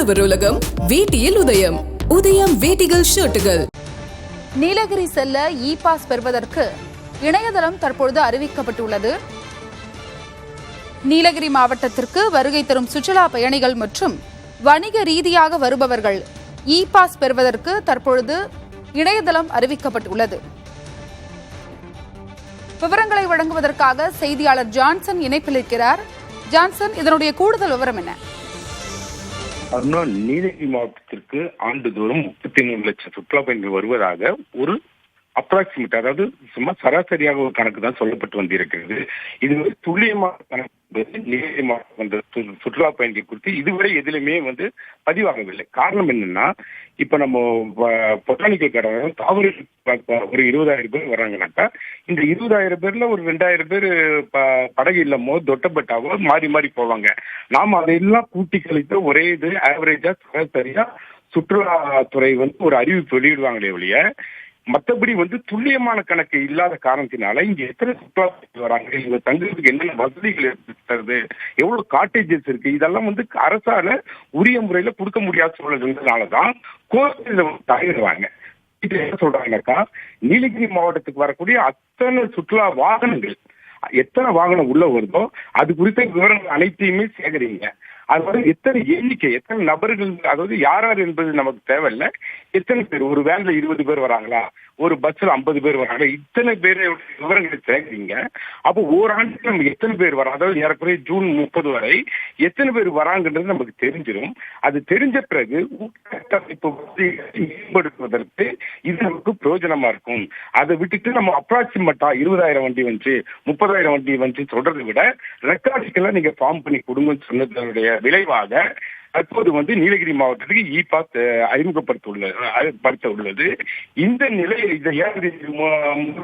ஆடவர் உலகம் வேட்டியில் உதயம். உதயம் வேட்டிகள் ஷர்ட்டுகள். நீலகிரி செல்ல இ பாஸ் பெறுவதற்கு இணையதளம் தற்பொழுது அறிவிக்கப்பட்டுள்ளது. நீலகிரி மாவட்டத்திற்கு வருகை தரும் சுற்றுலா பயணிகள் மற்றும் வணிக ரீதியாக வருபவர்கள் இ பாஸ் பெறுவதற்கு தற்பொழுது இணையதளம் அறிவிக்கப்பட்டுள்ளது. விவரங்களை வழங்குவதற்காக செய்தியாளர் ஜான்சன் இணைப்பில் இருக்கிறார். ஜான்சன், இதனுடைய கூடுதல் விவரம் என்ன? நீலகிரி மாவட்டத்திற்கு ஆண்டுதோறும் 33 லட்சம் சுற்றுலா பயணிகள் வருவதாக ஒரு அப்ராக்சிமேட், அதாவது சும்மா சராசரியாக ஒரு கணக்கு தான் சொல்லப்பட்டு வந்திருக்கிறது. இது துல்லியமான கணக்கு நீலகிரி மாவட்டம் சுற்றுலா பயணிகள் குறித்து இதுவரை எதிலுமே பதிவாகவில்லை. காரணம் என்னன்னா, இப்ப நம்ம பொட்டானிக்கல் கார்டன் தாவர ஒரு 20,000 பேர் வர்றாங்கன்னாக்கா, இந்த 20,000 பேர்ல ஒரு 2,000 பேர் படகு இல்லமோ தொட்டப்பட்டாவோ மாறி மாறி போவாங்க. நாம அதையெல்லாம் கூட்டி கழித்து ஒரே இது ஆவரேஜா சராசரியா சுற்றுலாத்துறை ஒரு அறிவிப்பு வெளியிடுவாங்களே ஒழிய, மற்றபடி துல்லியமான கணக்கு இல்லாத காரணத்தினால இங்க எத்தனை சுற்றுலா வராங்க, இங்க தங்குறதுக்கு என்னென்ன வசதிகள் ஏற்படுத்துறது, எவ்வளவு காட்டேஜஸ் இருக்கு, இதெல்லாம் அரசால உரிய முறையில கொடுக்க முடியாத சூழல்னாலதான் கோர்ட்ல தலையிடுவாங்க. இது என்ன சொல்றாங்கன்னாக்கா, நீலகிரி மாவட்டத்துக்கு வரக்கூடிய அத்தனை சுற்றுலா வாகனங்கள், எத்தனை வாகனம் உள்ள வருதோ அது குறித்த விவரங்கள் அனைத்தையுமே சேகரிங்க. அது எத்தனை எண்ணிக்கை, எத்தனை நபர்கள், அதாவது யார் யார் என்பது நமக்கு தேவையில்லை. எத்தனை பேர், ஒரு வேன்ல 20 பேர் வராங்களா, ஒரு பஸ்ல 50 பேர் வராங்களா, இத்தனை பேர் விவரங்களை சேகரிங்க. அப்போ ஓராண்டுக்கு நம்ம எத்தனை பேர் வரோம், அதாவது ஏறக்குறைய ஜூன் 30 வரை எத்தனை பேர் வராங்கன்றது நமக்கு தெரிஞ்சிடும். அது தெரிஞ்ச பிறகு உட்கட்டமைப்பு மேம்படுத்துவதற்கு இது நமக்கு பிரயோஜனமா இருக்கும். அதை விட்டுட்டு நம்ம அப்ராக்சிமேட்டா 20,000 வண்டி 30,000 வண்டி சொல்றதை விட ரெக்கார்டுக்கெல்லாம் நீங்க ஃபார்ம் பண்ணி கொடுங்கன்னு சொன்னதனுடைய விளைவாக தற்போது நீலகிரி மாவட்டத்துக்கு இ பாஸ் அறிமுகப்படுத்த உள்ளது. இந்த நிலையை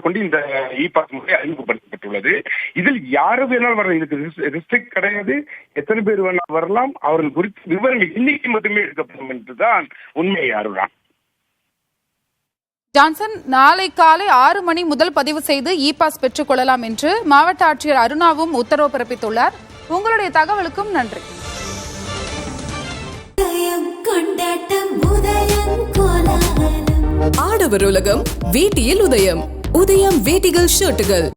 கொண்டு இந்த இ பாஸ் முறை அறிமுகப்படுத்தப்பட்டுள்ளது. இதில் யாரு வேணாலும் வரலாம், இதுக்கு ரெஸ்ட்ரிக்ட் கிடையாது. எத்தனை பேர் வேணாலும் வரலாம். அவர்கள் குறித்து விவரங்கள் இன்னைக்கு மட்டுமே எடுக்கப்படும் என்றுதான் உண்மை. யாருதான் ஜான்சன், நாளை காலை 6 மணி முதல் பதிவு செய்து இ பாஸ் பெற்றுக் கொள்ளலாம் என்று மாவட்ட ஆட்சியர் அருணாவும் உத்தரவு பிறப்பித்துள்ளார். உங்களுடைய தகவலுக்கும் நன்றி. ஆடவர் உலகம் வேட்டியில் உதயம். உதயம் வேட்டிகள் ஷர்ட்டுகள்.